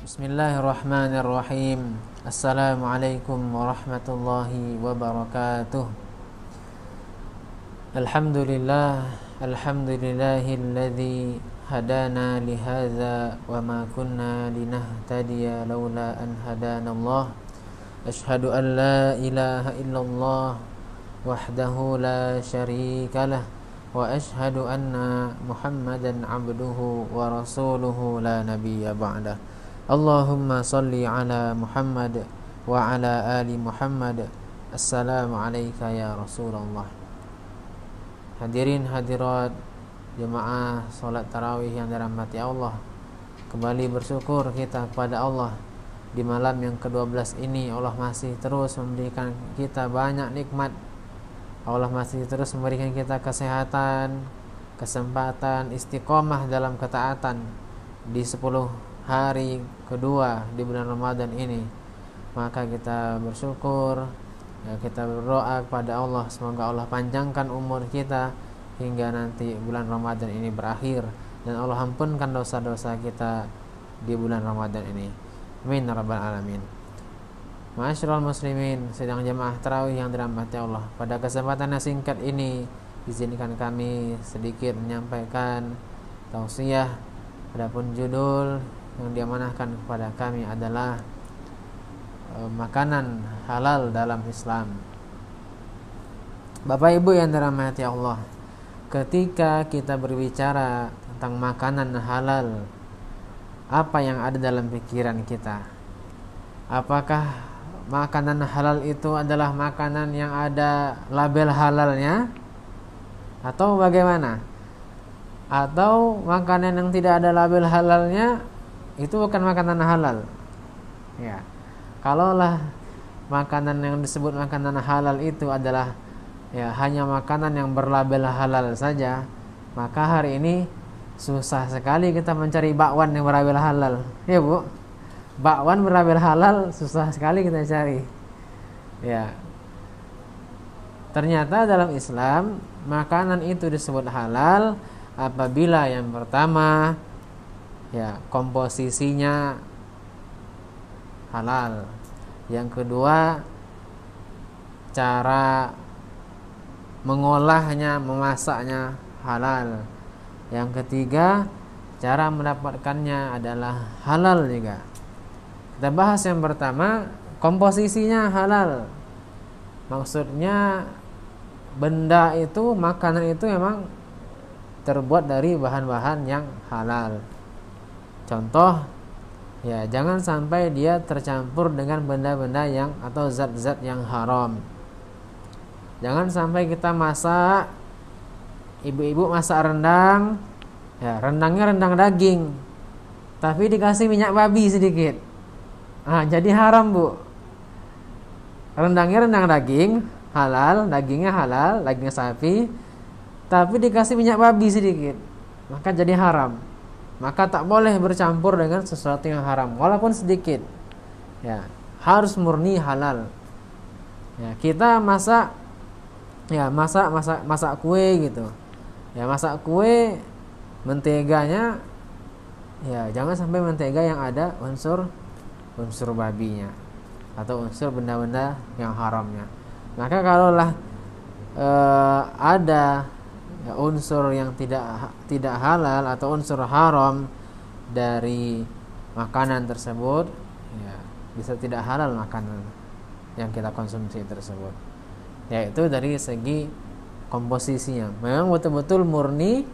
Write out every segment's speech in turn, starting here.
Bismillahirrahmanirrahim. Assalamualaikum warahmatullahi wabarakatuh. Alhamdulillahilladzi hadana lihadza wa ma kunna linahtadiya laula an hadanallah. Asyhadu an la ilaha illallah wahdahu la syarikalah wa asyhadu anna Muhammadan abduhu wa rasuluhu la nabiyya ba'dah. Allahumma salli ala Muhammad wa ala ali Muhammad. Assalamu alayka ya Rasulullah. Hadirin hadirat jemaah salat tarawih yang dirahmati Allah, kembali bersyukur kita kepada Allah. Di malam yang ke-12 ini Allah masih terus memberikan kita banyak nikmat. Allah masih terus memberikan kita kesehatan, kesempatan istiqomah dalam ketaatan di 10 hari kedua di bulan Ramadan ini. Maka kita bersyukur, kita berdoa kepada Allah, semoga Allah panjangkan umur kita hingga nanti bulan Ramadan ini berakhir, dan Allah ampunkan dosa-dosa kita di bulan Ramadan ini. Amin ya rabbal alamin. Ma'asyiral muslimin, sedang jemaah tarawih yang dirahmati Allah, pada kesempatan yang singkat ini izinkan kami sedikit menyampaikan tausiah. Adapun judul yang diamanahkan kepada kami adalah makanan halal dalam Islam. Bapak Ibu yang dirahmati Allah, ketika kita berbicara tentang makanan halal, apa yang ada dalam pikiran kita? Apakah makanan halal itu adalah makanan yang ada label halalnya, atau bagaimana? Atau makanan yang tidak ada label halalnya itu bukan makanan halal? Ya, kalaulah makanan yang disebut makanan halal itu adalah hanya makanan yang berlabel halal saja, maka hari ini susah sekali kita mencari bakwan yang berlabel halal. Ya Bu, bakwan berlabel halal susah sekali kita cari. Ya, ternyata dalam Islam makanan itu disebut halal apabila yang pertama komposisinya halal, yang kedua cara mengolahnya, memasaknya halal, yang ketiga cara mendapatkannya adalah halal juga. Kita bahas yang pertama, komposisinya halal. Maksudnya benda itu, makanan itu memang terbuat dari bahan-bahan yang halal. Contoh, jangan sampai dia tercampur dengan benda-benda yang atau zat-zat yang haram. Jangan sampai kita masak, ibu-ibu masak rendang, rendangnya rendang daging, tapi dikasih minyak babi sedikit. Jadi haram Bu. Rendangnya rendang daging halal, dagingnya halal, daging sapi, tapi dikasih minyak babi sedikit, maka jadi haram. Maka tak boleh bercampur dengan sesuatu yang haram, walaupun sedikit. Harus murni halal. Kita masak kue gitu. Masak kue, menteganya jangan sampai mentega yang ada unsur babinya atau unsur benda-benda yang haramnya. Maka kalaulah ada unsur yang tidak halal atau unsur haram dari makanan tersebut, bisa tidak halal makanan yang kita konsumsi tersebut. Yaitu dari segi komposisinya, memang betul-betul murni,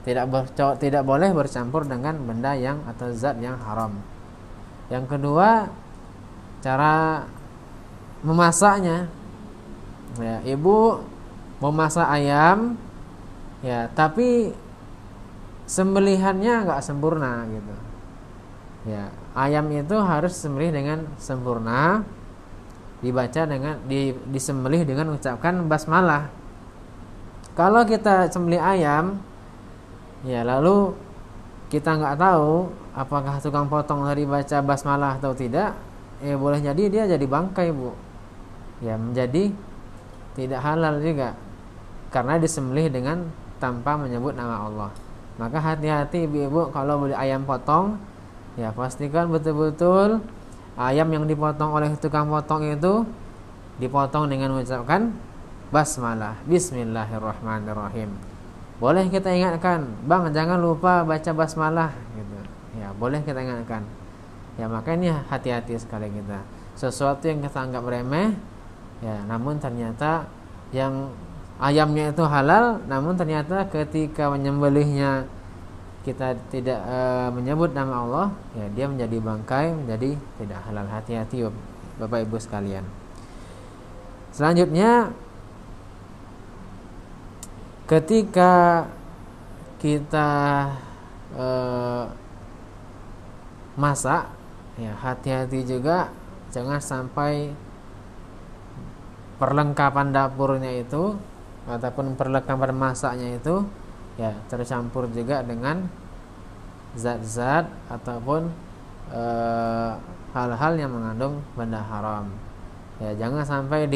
tidak boleh bercampur dengan benda yang atau zat yang haram. Yang kedua, cara memasaknya. Ibu memasak ayam, tapi sembelihannya nggak sempurna gitu. Ayam itu harus sembelih dengan sempurna, disembelih dengan ucapkan basmalah. Kalau kita sembelih ayam, lalu kita nggak tahu apakah tukang potong tadi baca basmalah atau tidak, boleh jadi dia jadi bangkai Bu. Menjadi tidak halal juga, karena disembelih dengan tanpa menyebut nama Allah. Maka hati-hati ibu-ibu kalau beli ayam potong, Ya, pastikan betul-betul ayam yang dipotong oleh tukang potong itu dipotong dengan mengucapkan basmalah, bismillahirrahmanirrahim. Boleh kita ingatkan, bang jangan lupa baca basmalah gitu. Ya, boleh kita ingatkan. Ya, makanya hati-hati sekali kita. Sesuatu yang kita anggap remeh, ya, namun ternyata yang ayamnya itu halal, namun ternyata ketika menyembelihnya kita tidak menyebut nama Allah, ya dia menjadi bangkai, menjadi tidak halal. Hati-hati Bapak Ibu sekalian. Selanjutnya, ketika kita masak, ya hati-hati juga jangan sampai perlengkapan dapurnya itu ataupun perlengkapan masaknya itu ya tercampur juga dengan zat-zat ataupun hal-hal yang mengandung benda haram. Ya, jangan sampai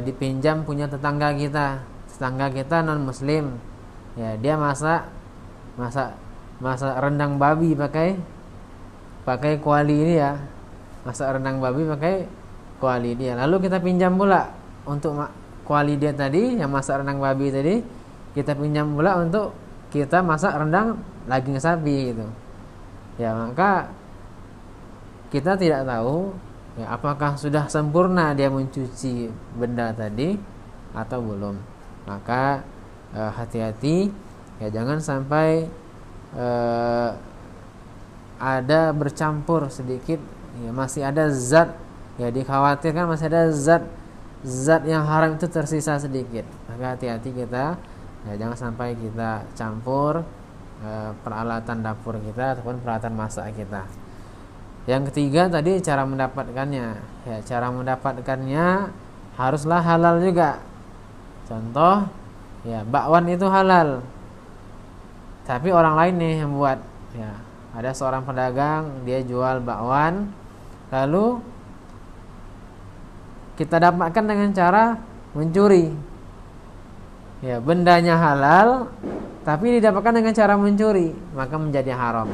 dipinjam punya tetangga kita non muslim. Ya, dia masak rendang babi pakai kuali ini ya. Masak rendang babi pakai kuali dia. Lalu kita pinjam pula untuk kuali dia tadi yang masak rendang babi tadi, kita pinjam pula untuk kita masak rendang daging sapi gitu. Ya, maka kita tidak tahu ya, apakah sudah sempurna dia mencuci benda tadi atau belum. Maka hati-hati ya, jangan sampai ada bercampur sedikit ya, masih ada zat ya, dikhawatirkan masih ada zat yang haram itu tersisa sedikit. Maka hati-hati kita ya, jangan sampai kita campur peralatan dapur kita ataupun peralatan masak kita. Yang ketiga tadi cara mendapatkannya. Ya, cara mendapatkannya haruslah halal juga. Contoh ya, bakwan itu halal, tapi orang lain nih yang buat. Ya, ada seorang pedagang dia jual bakwan, lalu kita dapatkan dengan cara mencuri. Ya, bendanya halal tapi didapatkan dengan cara mencuri, maka menjadi haram.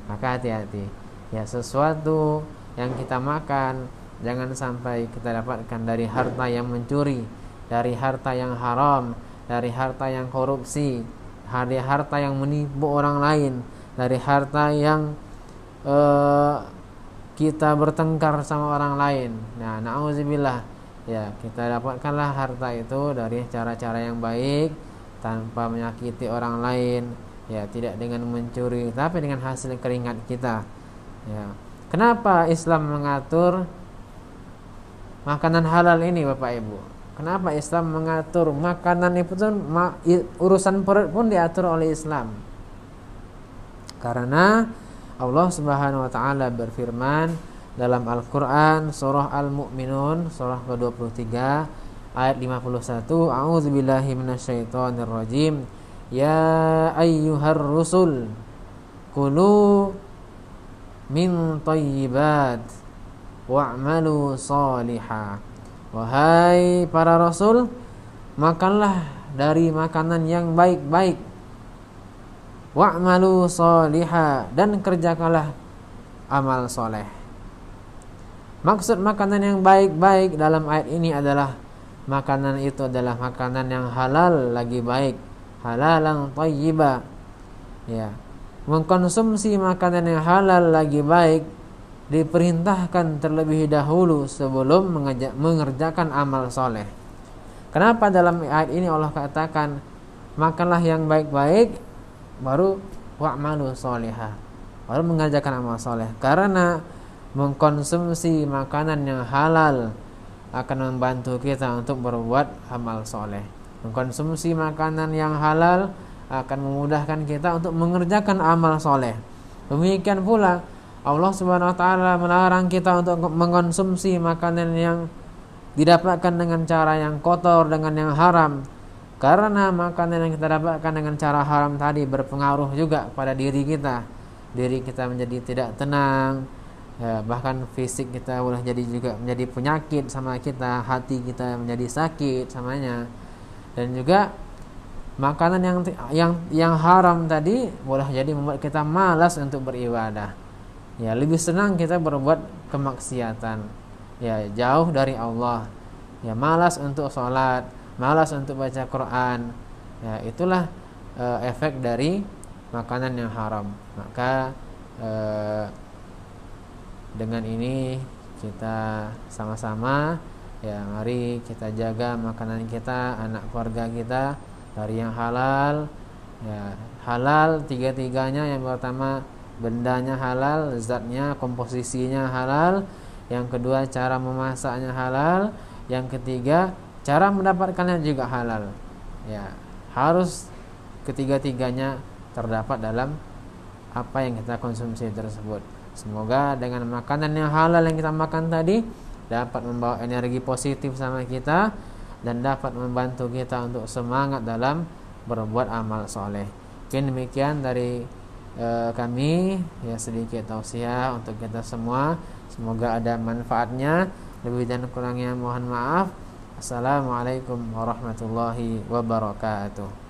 Maka hati-hati. Ya, sesuatu yang kita makan jangan sampai kita dapatkan dari harta yang mencuri, dari harta yang haram, dari harta yang korupsi, dari harta yang menipu orang lain, dari harta yang kita bertengkar sama orang lain. Nah, na'udzubillah. Ya, kita dapatkanlah harta itu dari cara-cara yang baik, tanpa menyakiti orang lain, ya tidak dengan mencuri, tapi dengan hasil keringat kita. Ya. Kenapa Islam mengatur makanan halal ini, Bapak Ibu? Kenapa Islam mengatur makanan itu pun urusan perut pun diatur oleh Islam? Karena Allah Subhanahu wa taala berfirman dalam Al-Qur'an surah Al-Mu'minun surah ke-23 ayat 51, a'udzubillahi minasyaitonirrajim. Ya ayyuhar rusul kulu min thayyibat wa'malu shaliha. Wahai para rasul, makanlah dari makanan yang baik-baik, wa'malu shaliha, dan kerjakanlah amal soleh. Maksud makanan yang baik-baik dalam ayat ini adalah makanan itu adalah makanan yang halal lagi baik, halalan thayyiba. Ya, mengkonsumsi makanan yang halal lagi baik diperintahkan terlebih dahulu sebelum mengerjakan amal soleh. Kenapa dalam ayat ini Allah katakan makanlah yang baik-baik baru wa'malu sholihah, baru mengerjakan amal soleh? Karena mengkonsumsi makanan yang halal akan membantu kita untuk berbuat amal soleh. Mengkonsumsi makanan yang halal akan memudahkan kita untuk mengerjakan amal soleh. Demikian pula Allah Subhanahu wa taala melarang kita untuk mengkonsumsi makanan yang didapatkan dengan cara yang kotor, dengan yang haram. Karena makanan yang kita dapatkan dengan cara haram tadi berpengaruh juga pada diri kita. Diri kita menjadi tidak tenang, ya, bahkan fisik kita boleh jadi juga menjadi penyakit sama kita, hati kita menjadi sakit samanya. Dan juga makanan yang haram tadi boleh jadi membuat kita malas untuk beribadah. Ya, lebih senang kita berbuat kemaksiatan. Ya, jauh dari Allah. Ya, malas untuk sholat, malas untuk baca Quran. Ya, itulah efek dari makanan yang haram. Maka dengan ini kita sama-sama, ya, mari kita jaga makanan kita, anak keluarga kita dari yang halal. Ya, halal tiga-tiganya. Yang pertama, bendanya halal, zatnya, komposisinya halal. Yang kedua, cara memasaknya halal. Yang ketiga, cara mendapatkannya juga halal. Ya, harus ketiga-tiganya terdapat dalam apa yang kita konsumsi tersebut. Semoga dengan makanan yang halal yang kita makan tadi dapat membawa energi positif sama kita dan dapat membantu kita untuk semangat dalam berbuat amal soleh. Mungkin demikian dari kami, ya, sedikit tausiah untuk kita semua. Semoga ada manfaatnya. Lebih dan kurangnya mohon maaf. Assalamualaikum warahmatullahi wabarakatuh.